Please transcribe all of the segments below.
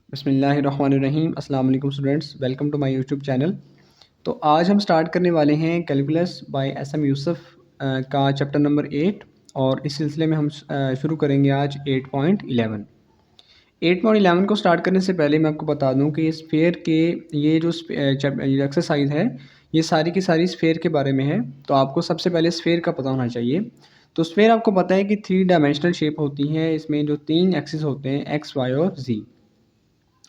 बिस्मिल्लाहिर्रहमानिर्रहीम। अस्सलाम वालेकुम students, welcome to my YouTube channel. तो आज हम स्टार्ट करने वाले हैं calculus by S M Yusuf का चैप्टर नंबर 8 और इस सिलसिले में हम शुरू करेंगे आज 8.11। 8.11 को स्टार्ट करने से पहले मैं आपको बता दूं कि स्फेयर के ये जो एक्सरसाइज है ये सारी की सारी स्फेयर के बारे में है। तो आपको सबसे पहले स्फेयर का पता होना चाहिए। तो स्फेयर आपको पता है कि 3 डायमेंशनल शेप होती है, इसमें जो 3 एक्सिस होते हैं एक्स, वाई और जी।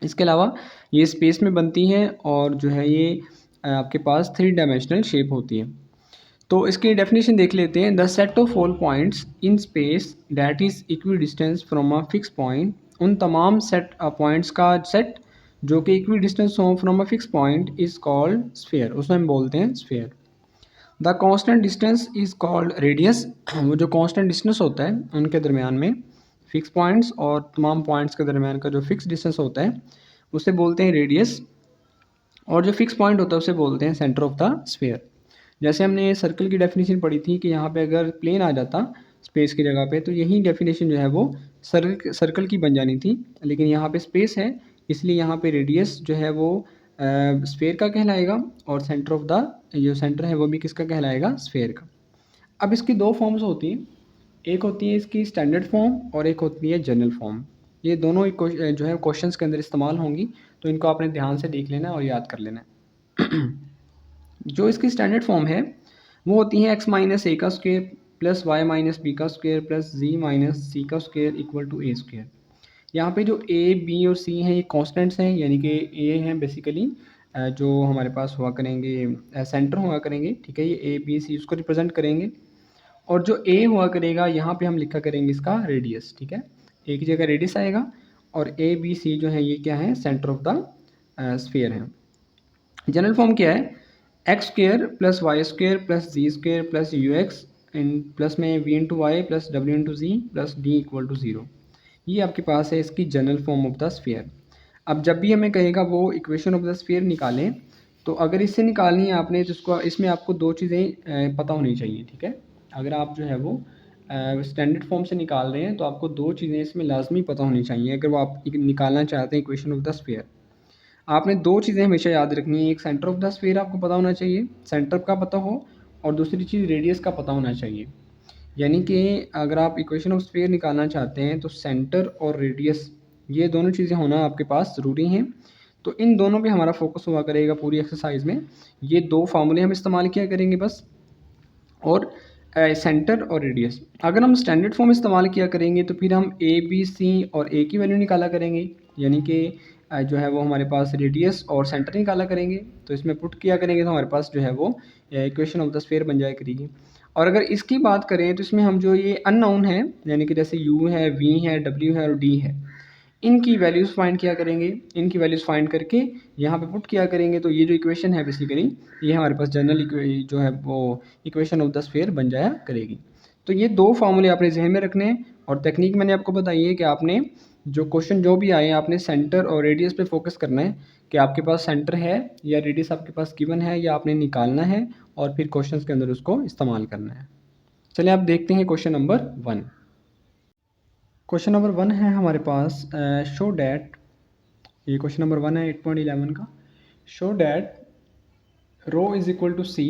इसके अलावा ये स्पेस में बनती हैं और जो है ये आपके पास 3 डायमेंशनल शेप होती है। तो इसकी डेफिनेशन देख लेते हैं। The set of all points in space that is equi distance from a fix point, उन तमाम सेट पॉइंट्स का सेट जो कि इक्वी डिस्टेंस हो from a fix point is called sphere, उसमें हम बोलते हैं sphere. The constant distance is called radius. वो जो कांस्टेंट डिस्टेंस होता है उनके दरमियान में, फिक्स पॉइंट्स और तमाम पॉइंट्स के दरमियान का जो फिक्स डिस्टेंस होता है उसे बोलते हैं रेडियस, और जो फिक्स पॉइंट होता है उसे बोलते हैं सेंटर ऑफ द स्फीयर। जैसे हमने सर्कल की डेफिनेशन पढ़ी थी कि यहाँ पे अगर प्लेन आ जाता स्पेस की जगह पे तो यही डेफिनेशन जो है वो सर्कल की बन जानी थी, लेकिन यहाँ पे स्पेस है इसलिए यहाँ पे रेडियस जो है वो स्फेयर का कहलाएगा और सेंटर ऑफ द जो सेंटर है वो भी किसका कहलाएगा, स्फेयर का। अब इसकी दो फॉर्म्स होती हैं, एक होती है इसकी स्टैंडर्ड फॉर्म और एक होती है जनरल फॉर्म। ये दोनों ही जो है क्वेश्चंस के अंदर इस्तेमाल होंगी, तो इनको आपने ध्यान से देख लेना और याद कर लेना है। जो इसकी स्टैंडर्ड फॉर्म है वो होती है एक्स माइनस ए का square plus y minus b का square plus z minus c का square equal to a square. यहाँ पे जो ए बी और सी हैं ये कॉन्स्टेंट्स हैं, यानी कि ए हैं बेसिकली जो हमारे पास हुआ करेंगे सेंटर हुआ करेंगे, ठीक है, ये ए बी सी उसको रिप्रेजेंट करेंगे। और जो ए हुआ करेगा यहाँ पे हम लिखा करेंगे इसका रेडियस, ठीक है, ए की जगह रेडियस आएगा और ए बी सी जो है ये क्या है, सेंटर ऑफ द स्फीयर है। जनरल फॉर्म क्या है, x square plus y square plus z square plus u x इन प्लस में वी इंटू वाई प्लस डब्ल्यू into z plus d equal to zero. ये आपके पास है इसकी general form of the sphere. अब जब भी हमें कहेगा वो इक्वेशन ऑफ द स्फीयर निकालें, तो अगर इससे निकालनी है आपने तो इसको इसमें आपको दो चीज़ें पता होनी चाहिए, ठीक है। अगर आप जो है वो स्टैंडर्ड फॉर्म से निकाल रहे हैं तो आपको दो चीज़ें इसमें लाजमी पता होनी चाहिए अगर वो आप निकालना चाहते हैं इक्वेशन ऑफ द स्फीयर। आपने दो चीज़ें हमेशा याद रखनी है, एक सेंटर ऑफ द स्फीयर आपको पता होना चाहिए, सेंटर का पता हो, और दूसरी चीज़ रेडियस का पता होना चाहिए। यानी कि अगर आप इक्वेशन ऑफ स्फीयर निकालना चाहते हैं तो सेंटर और रेडियस ये दोनों चीज़ें होना आपके पास ज़रूरी हैं। तो इन दोनों पे हमारा फोकस हुआ करेगा पूरी एक्सरसाइज में। ये दो फार्मूले हम इस्तेमाल किया करेंगे बस, और सेंटर और रेडियस। अगर हम स्टैंडर्ड फॉर्म इस्तेमाल किया करेंगे तो फिर हम ए बी सी और ए की वैल्यू निकाला करेंगे, यानी कि जो है वो हमारे पास रेडियस और सेंटर निकाला करेंगे। तो इसमें पुट किया करेंगे तो हमारे पास जो है वो इक्वेशन ऑफ द स्फीयर बन जाया करेगी। और अगर इसकी बात करें तो इसमें हम जो ये अननोन है, यानी कि जैसे यू है, वी है, डब्ल्यू है और डी है, इनकी वैल्यूज़ फाइंड किया करेंगे। इनकी वैल्यूज़ फाइंड करके यहाँ पे पुट किया करेंगे तो ये जो इक्वेशन है बेसिकली ये हमारे पास जनरल जो है वो इक्वेशन ऑफ द स्फीयर बन जाया करेगी। तो ये दो फार्मूले आपने जहन में रखने हैं, और टेक्निक मैंने आपको बताई है कि आपने जो क्वेश्चन जो भी आए आपने सेंटर और रेडियस पे फोकस करना है कि आपके पास सेंटर है या रेडियस आपके पास गिवन है या आपने निकालना है, और फिर क्वेश्चन के अंदर उसको इस्तेमाल करना है। चलिए आप देखते हैं क्वेश्चन नंबर 1। क्वेश्चन नंबर 1 है हमारे पास शो डैट, ये क्वेश्चन नंबर 1 है 8.11 का। Show that rho is equal to c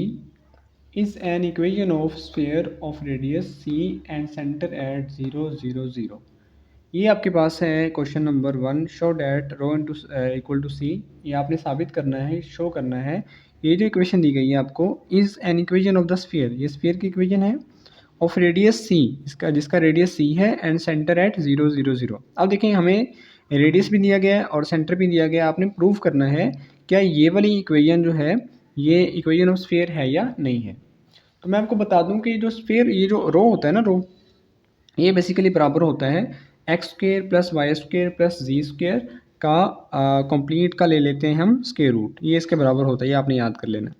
is an equation of sphere of radius c and centre at 0 0 0। ये आपके पास है question number 1। Show that rho into equal to c, ये आपने साबित करना है, शो करना है ये जो इक्वेशन दी गई है आपको is an equation of the sphere, ये स्फीयर की इक्वेशन है, ऑफ रेडियस सी, इसका जिसका रेडियस सी है, एंड सेंटर एट 0 0 0। अब देखें हमें रेडियस भी दिया गया है और सेंटर भी दिया गया है, आपने प्रूव करना है क्या ये वाली इक्वेशन जो है ये इक्वेशन ऑफ स्फीयर है या नहीं है। तो मैं आपको बता दूं कि जो स्फीयर ये जो रो होता है ना, रो ये बेसिकली बराबर होता है x square plus y square plus z square का कंप्लीट का ले लेते हैं हम स्क्वेयर रूट, ये इसके बराबर होता है, ये आपने याद कर लेना।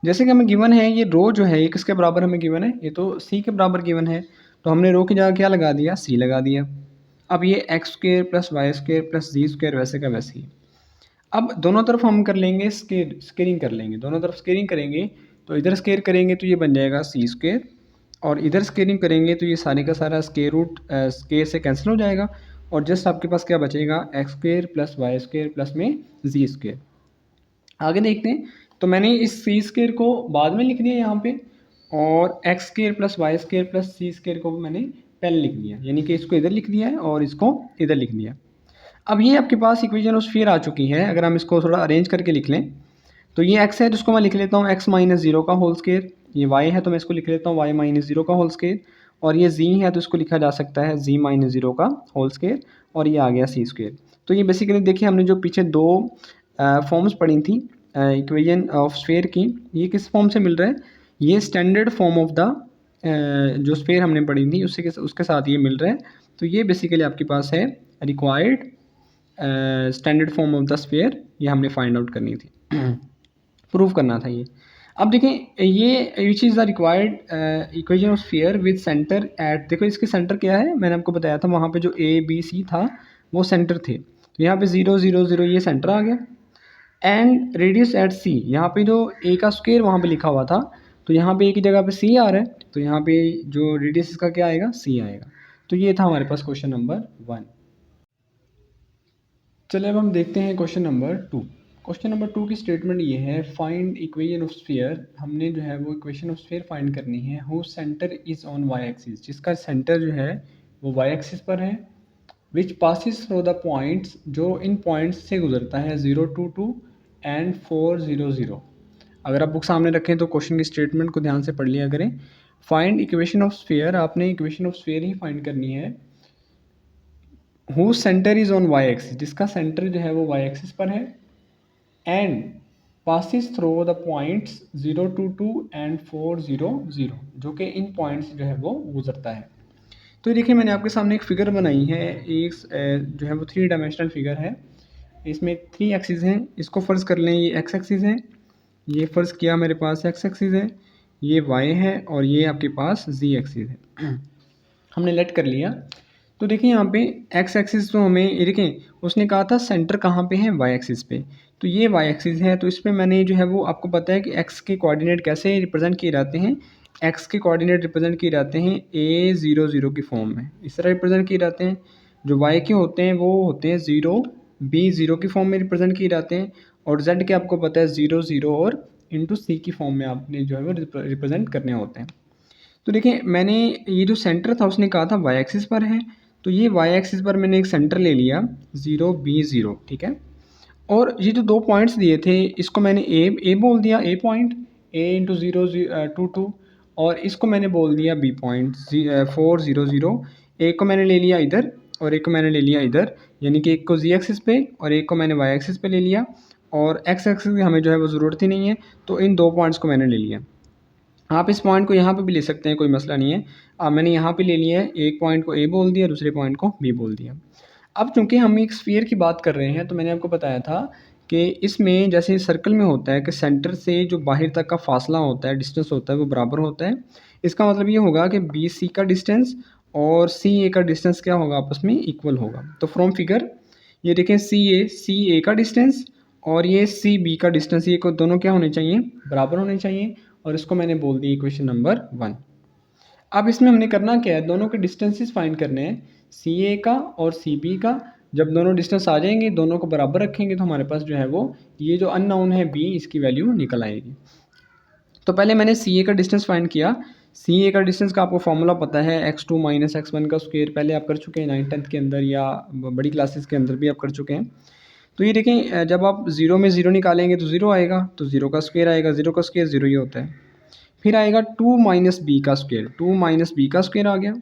जैसे कि हमें गिवन है ये रो जो है ये किसके बराबर हमें गिवन है, ये तो सी के बराबर गिवन है, तो हमने रो की जगह क्या लगा दिया, सी लगा दिया। अब ये x square plus y square plus z square वैसे का वैसे ही। अब दोनों तरफ हम कर लेंगे स्केयरिंग कर लेंगे, दोनों तरफ स्केयरिंग करेंगे तो इधर स्केयर करेंगे तो ये बन जाएगा सी स्क्वेयर, और इधर स्केयरिंग करेंगे तो ये सारे का सारा स्केयर रूट स्केयर से कैंसिल हो जाएगा, और जस्ट आपके पास क्या बचेगा, x square plus y square plus में जी स्क्वेयर। आगे देखते हैं, तो मैंने इस सी स्क्वेयर को बाद में लिख दिया यहाँ पे, और x square plus y square plus c square को भी मैंने पहले लिख दिया, यानी कि इसको इधर लिख दिया है और इसको इधर लिख दिया। अब ये आपके पास इक्वेशन ऑफ स्फीयर आ चुकी है। अगर हम इसको थोड़ा अरेंज करके लिख लें, तो ये x है जिसको मैं लिख लेता हूँ x माइनस जीरो का होल स्क्वेयर, ये y है तो मैं इसको लिख लेता हूँ y माइनस जीरो का होल स्क्वेयर, और ये z है तो इसको लिखा जा सकता है z माइनस जीरो का होल स्क्वेयर, और ये आ गया c स्क्वेयर। तो ये बेसिकली देखिए हमने जो पीछे दो फॉर्म्स पढ़ी थी इक्वेशन ऑफ स्फीयर की, ये किस फॉर्म से मिल रहा है, ये स्टैंडर्ड फॉर्म ऑफ द जो स्फीयर हमने पढ़ी थी उसके साथ ये मिल रहा है। तो ये बेसिकली आपके पास है required standard form of the sphere, ये हमने फाइंड आउट करनी थी, प्रूव करना था ये। अब देखें ये which is the required equation of sphere with centre at, देखो इसके सेंटर क्या है, मैंने आपको बताया था वहाँ पे जो ए बी सी था वो सेंटर थे, तो यहाँ पे 0 0 0 ये सेंटर आ गया, एंड रेडियस एट सी, यहाँ पे जो ए का स्क्वायर वहाँ पे लिखा हुआ था, तो यहाँ पे ए की जगह पे सी आ रहा है, तो यहाँ पे जो रेडियस इसका क्या आएगा, सी आएगा। तो ये था हमारे पास क्वेश्चन नंबर 1। चलिए अब हम देखते हैं क्वेश्चन नंबर 2। क्वेश्चन नंबर 2 की स्टेटमेंट ये है, फाइंड इक्वेशन ऑफ स्फीयर। हमने जो है वो इक्वेशन ऑफ स्फीयर फाइंड करनी है, whose centre is on y axis, जिसका सेंटर जो है वो वाई एक्सिस पर है, which passes through the points, जो इन पॉइंट्स से गुजरता है 0 2 2 एंड 4 0 0। अगर आप बुक सामने रखें तो क्वेश्चन की स्टेटमेंट को ध्यान से पढ़ लिया करें। फाइंड इक्वेशन ऑफ स्फीयर, आपने इक्वेशन ऑफ स्फीयर ही फाइंड करनी है। Whose centre is on y axis, जिसका सेंटर जो है वो वाई एक्सिस पर है, and passes through the points 0 2 2 and 4 0 0, जो कि इन पॉइंट्स जो है वो गुजरता है। तो देखिए मैंने आपके सामने एक फिगर बनाई है, एक जो है वो 3 डायमेंशनल फिगर है, इसमें 3 एक्सिस हैं। इसको फ़र्ज़ कर लें ये एक्स एक्सिस है, ये फ़र्ज़ किया मेरे पास एक्स एक्सिस है, ये वाई है, और ये आपके पास जी एक्सिस है। हमने लेट कर लिया। तो देखिए यहाँ पे एक्स एक्सिस तो हमें ये देखें उसने कहा था सेंटर कहाँ पे है, वाई एक्सिस पे, तो ये वाई एक्सिस है, तो इस पर मैंने जो है वो आपको पता है कि एक्स के कोऑर्डिनेट कैसे रिप्रेजेंट किए जाते हैं, एक्स के कोऑर्डिनेट रिप्रेजेंट किए जाते हैं a00 की फॉर्म में, इस तरह रिप्रेजेंट किए जाते हैं। जो वाई के होते हैं वो होते हैं 0 b0 की फॉर्म में रिप्रेजेंट किए जाते हैं, और z के आपको पता है 0 0 और इंटू सी की फॉर्म में आपने जो है वो रिप्रेजेंट करने होते हैं। तो देखिए मैंने ये जो सेंटर था उसने कहा था वाई एक्सिस पर है, तो ये वाई एक्सिस पर मैंने एक सेंटर ले लिया 0 b0, ठीक है। और ये जो 2 पॉइंट्स दिए थे इसको मैंने ए बोल दिया, ए पॉइंट a इंटू 0 2 2, और इसको मैंने बोल दिया बी पॉइंट 4 0 0। एक को मैंने ले लिया इधर और एक को मैंने ले लिया इधर, यानी कि एक को जी एक्सिस पे और एक को मैंने वाई एक्सिस पे ले लिया, और एक्स एक्सिस की हमें जो है वो ज़रूरत ही नहीं है, तो इन 2 पॉइंट्स को मैंने ले लिया। आप इस पॉइंट को यहाँ पे भी ले सकते हैं, कोई मसला नहीं है। मैंने यहाँ पे ले लिया है, एक पॉइंट को ए बोल दिया, दूसरे पॉइंट को बी बोल दिया। अब चूंकि हम एक स्फीयर की बात कर रहे हैं, तो मैंने आपको बताया था कि इसमें जैसे सर्कल में होता है कि सेंटर से जो बाहर तक का फासला होता है, डिस्टेंस होता है, वो बराबर होता है। इसका मतलब ये होगा कि बी सी का डिस्टेंस और सी ए का डिस्टेंस क्या होगा, आपस में इक्वल होगा। तो फ्रॉम फिगर ये देखें सी ए का डिस्टेंस और ये सी बी का डिस्टेंस, ये को दोनों क्या होने चाहिए, बराबर होने चाहिए, और इसको मैंने बोल दी इक्वेशन नंबर 1। अब इसमें हमने करना क्या है, दोनों के डिस्टेंसेस फाइंड करने हैं, सी ए का और सी बी का। जब दोनों डिस्टेंस आ जाएंगे, दोनों को बराबर रखेंगे, तो हमारे पास जो है वो ये जो अननोन है बी, इसकी वैल्यू निकल आएगी। तो पहले मैंने सी ए का डिस्टेंस फाइंड किया। सी ए का डिस्टेंस का आपको फॉर्मूला पता है, x2 माइनस x1 का स्क्वायर, पहले आप कर चुके हैं 9th 10th के अंदर, या बड़ी क्लासेस के अंदर भी आप कर चुके हैं। तो ये देखें जब आप 0 में 0 निकालेंगे तो 0 आएगा, तो 0 का स्क्वायर आएगा, 0 का स्क्वायर 0 ही होता है। फिर आएगा 2 माइनस बी का स्क्वायर, 2 माइनस बी का स्क्वायर आ गया।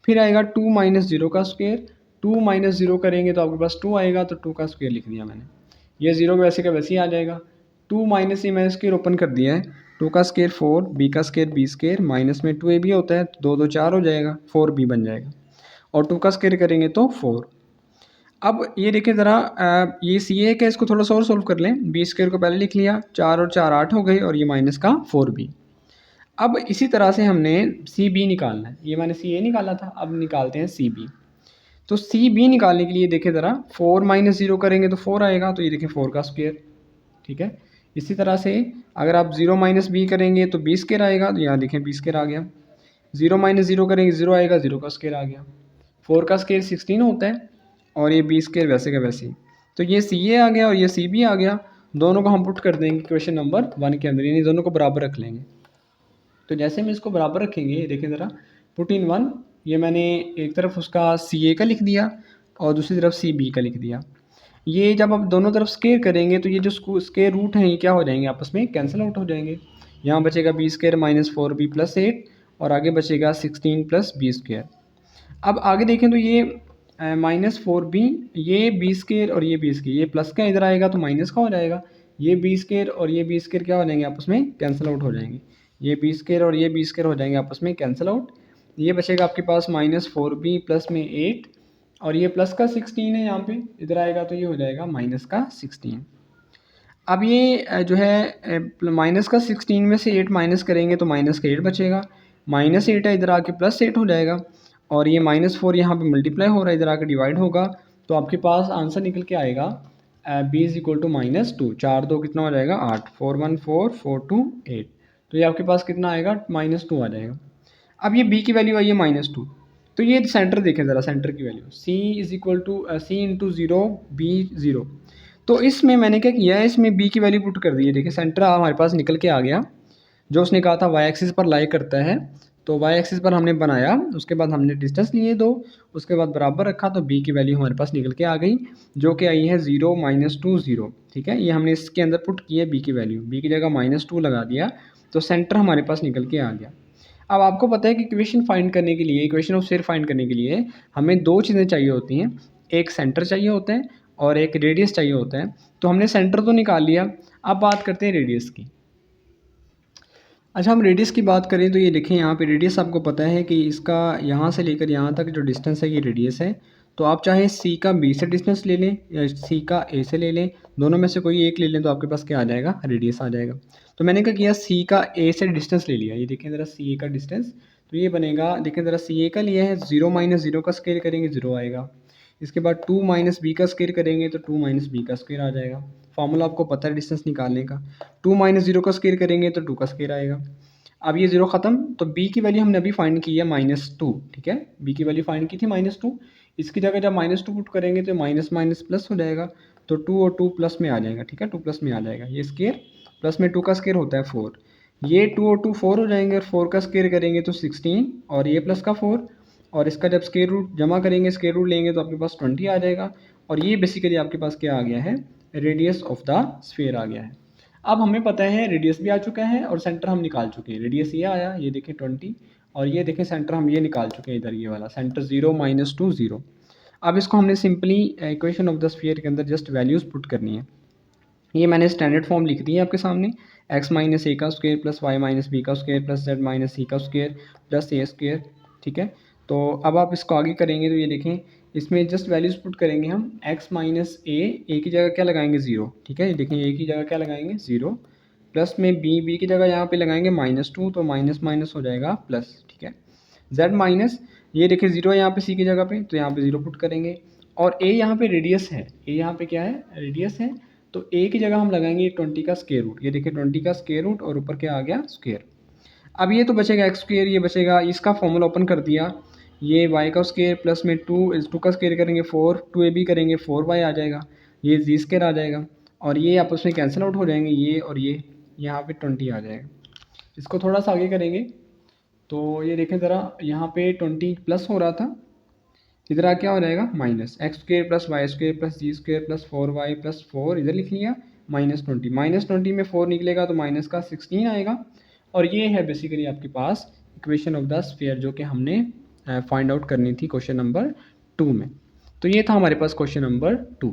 फिर आएगा 2 माइनस 0 का स्क्वायर, 2 माइनस 0 करेंगे तो आपके पास 2 आएगा, तो 2 का स्क्वायर लिख दिया मैंने। ये 0 वैसे का वैसे ही आ जाएगा। 2 माइनस ये मैंने स्क्वायर ओपन कर दिया है, 2 का स्क्वायर 4, बी का स्क्वायर बी स्क्वायर, माइनस में 2 ए भी होता है, तो 2 2 4 हो जाएगा, 4 बी बन जाएगा, और 2 का स्क्वायर करेंगे तो 4। अब ये देखिए ज़रा, ये सी ए का इसको थोड़ा सा और सोल्व कर लें। बी स्क्वायर को पहले लिख लिया, 4 और 4 8 हो गए, और ये माइनस का 4b। अब इसी तरह से हमने सी बी निकालना है, ये मैंने सी ए निकाला था, अब निकालते हैं सी बी। तो सी बी निकालने के लिए देखें ज़रा, 4 माइनस 0 करेंगे तो 4 आएगा, तो ये देखें 4 का स्क्वायर, ठीक है। इसी तरह से अगर आप 0 माइनस बी करेंगे तो बी स्क्वायर आएगा, तो यहाँ देखें बी स्क्वायर आ गया। 0 माइनस 0 करेंगे 0 आएगा, 0 का स्क्वायर आ गया। 4 का स्क्वायर 16 होता है, और ये बी स्क्वायर वैसे का वैसे ही। तो ये सी ए आ गया और ये सी बी आ गया, दोनों को हम पुट कर देंगे क्वेश्चन नंबर 1 के अंदर, यानी दोनों को बराबर रख लेंगे। तो जैसे हम इसको बराबर रखेंगे, देखें ज़रा, पुट इन 1, ये मैंने एक तरफ उसका सी ए का लिख दिया और दूसरी तरफ सी बी का लिख दिया। ये जब आप दोनों तरफ स्केयर करेंगे तो ये जो स्केयर रूट हैं ये क्या हो जाएंगे, आपस में कैंसिल आउट हो जाएंगे। यहाँ बचेगा B square minus 4b plus 8 और आगे बचेगा 16 प्लस बी स्क्वायर। अब आगे देखें तो ये -4b, ये बी स्क्वायर और ये बी स्क्वायर, ये प्लस का इधर आएगा तो माइनस का हो जाएगा। ये बी स्क्वायर और ये बी स्क्वायर क्या हो जाएंगे, आपस में कैंसिल आउट हो जाएंगे। ये बी स्क्वायर और ये बी स्क्वायर हो जाएंगे आपस में कैंसिल आउट। ये बचेगा आपके पास -4b प्लस में 8 और ये प्लस का 16 है, यहाँ पे इधर आएगा तो ये हो जाएगा माइनस का 16। अब ये जो है माइनस का 16 में से 8 माइनस करेंगे तो माइनस का 8 बचेगा, -8 है इधर आके +8 हो जाएगा और ये -4 यहाँ पे मल्टीप्लाई हो रहा है, इधर आके डिवाइड होगा। तो आपके पास आंसर निकल के आएगा b इज़ इक्वल टू -2, 4 2 कितना हो जाएगा 8, 4 1 4 4 2 8, तो ये आपके पास कितना आएगा -2 आ जाएगा। अब ये b की वैल्यू आई है -2, तो ये सेंटर देखें ज़रा, सेंटर की value c is equal to c into 0 b 0। तो इसमें मैंने क्या किया है, इसमें b की वैल्यू पुट कर दी है। देखिए सेंटर हमारे पास निकल के आ गया, जो उसने कहा था y एक्सिस पर लाई करता है, तो y एक्सिस पर हमने बनाया, उसके बाद हमने डिस्टेंस लिए 2, उसके बाद बराबर रखा, तो b की वैल्यू हमारे पास निकल के आ गई, जो कि आई है 0 -2 0। ठीक है, ये हमने इसके अंदर पुट की है b की वैल्यू, b की जगह -2 लगा दिया, तो सेंटर हमारे पास निकल के आ गया। अब आपको पता है कि इक्वेशन फाइंड करने के लिए, इक्वेशन ऑफ स्फीयर फाइंड करने के लिए हमें दो चीज़ें चाहिए होती हैं, एक सेंटर चाहिए होता है और एक रेडियस चाहिए होता है। तो हमने सेंटर तो निकाल लिया, अब बात करते हैं रेडियस की। अच्छा, हम रेडियस की बात करें तो ये देखें, यहाँ पे रेडियस आपको पता है कि इसका यहाँ से लेकर यहाँ तक जो डिस्टेंस है ये रेडियस है। तो आप चाहे सी का बी से डिस्टेंस ले लें या सी का ए से ले लें, दोनों में से कोई एक ले लें तो आपके पास क्या आ जाएगा, रेडियस आ जाएगा। तो मैंने क्या किया, सी का ए से डिस्टेंस ले लिया, ये देखें ज़रा सी ए का डिस्टेंस, तो ये बनेगा, देखें ज़रा सी ए का लिया है, 0 - 0 का स्केयर करेंगे 0 आएगा। इसके बाद 2 - b का स्केयर करेंगे तो 2 - b का स्केयर आ जाएगा। फार्मूला आपको पता है डिस्टेंस निकालने का, 2 - 0 का स्केयर करेंगे तो 2 का स्केयर आएगा। अब ये 0 ख़त्म, तो b की वैल्यू हमने अभी फाइंड की है -2। ठीक है, b की वैल्यू फाइंड की थी -2, इसकी जगह जब -2 पुट करेंगे तो माइनस माइनस प्लस हो जाएगा, तो 2 और 2 प्लस में आ जाएगा। ठीक है, 2 प्लस में आ जाएगा, ये स्केयर प्लस में 2 का स्केयर होता है 4, ये 2 और 2 4 हो जाएंगे और 4 का स्केयर करेंगे तो 16 और ये प्लस का 4, और इसका जब स्केयर रूट जमा करेंगे, स्केयर रूट लेंगे तो आपके पास 20 आ जाएगा। और ये बेसिकली आपके पास क्या आ गया है, रेडियस ऑफ द स्फीयर आ गया है। अब हमें पता है रेडियस भी आ चुका है और सेंटर हम निकाल चुके हैं। रेडियस ये आया, ये देखें 20, और ये देखें सेंटर हम ये निकाल चुके हैं, इधर ये वाला सेंटर 0 - 2 0। अब इसको हमने simply equation of the sphere के अंदर जस्ट वैल्यूज़ पुट करनी है। ये मैंने स्टैंडर्ड फॉर्म लिख दी है आपके सामने, x - a का स्क्वायर प्लस y - b का स्क्वायर प्लस z - c का स्क्वायर प्लस a स्क्वायर। ठीक है, तो अब आप इसको आगे करेंगे तो ये देखें, इसमें जस्ट वैल्यूज़ पुट करेंगे हम, x - a की जगह क्या लगाएंगे 0। ठीक है, ये देखें a की जगह क्या लगाएंगे 0, प्लस में b की जगह यहाँ पे लगाएंगे -2, तो माइनस माइनस हो जाएगा प्लस। ठीक है, z माइनस, ये देखिए 0 है यहाँ पे c की जगह पे, तो यहाँ पे 0 पुट करेंगे, और a यहाँ पे रेडियस है, a यहाँ पे क्या है, रेडियस है, तो a की जगह हम लगाएंगे 20 का स्क्वायर रूट, ये देखिए 20 का स्क्वायर रूट और ऊपर क्या आ गया स्क्वायर। अब ये तो बचेगा एक्स स्क्वायर, ये बचेगा, इसका फॉर्मूला ओपन कर दिया, ये y का स्क्वायर प्लस में 2 का स्क्वायर करेंगे 4, 2ab करेंगे 4y आ जाएगा, ये जी स्क्वायर आ जाएगा, और ये आपस में कैंसिल आउट हो जाएंगे, ये और ये, यहाँ पे 20 आ जाएगा। इसको थोड़ा सा आगे करेंगे तो ये देखें ज़रा, यहाँ पे 20 प्लस हो रहा था, इधर आ क्या हो जाएगा minus, x square plus y square plus z square plus 4y plus 4 इधर लिख लिया, -20 में 4 निकलेगा तो माइनस का 16 आएगा। और ये है बेसिकली आपके पास इक्वेशन ऑफ द स्फीयर, जो कि हमने फाइंड आउट करनी थी क्वेश्चन नंबर 2 में। तो ये था हमारे पास क्वेश्चन नंबर 2।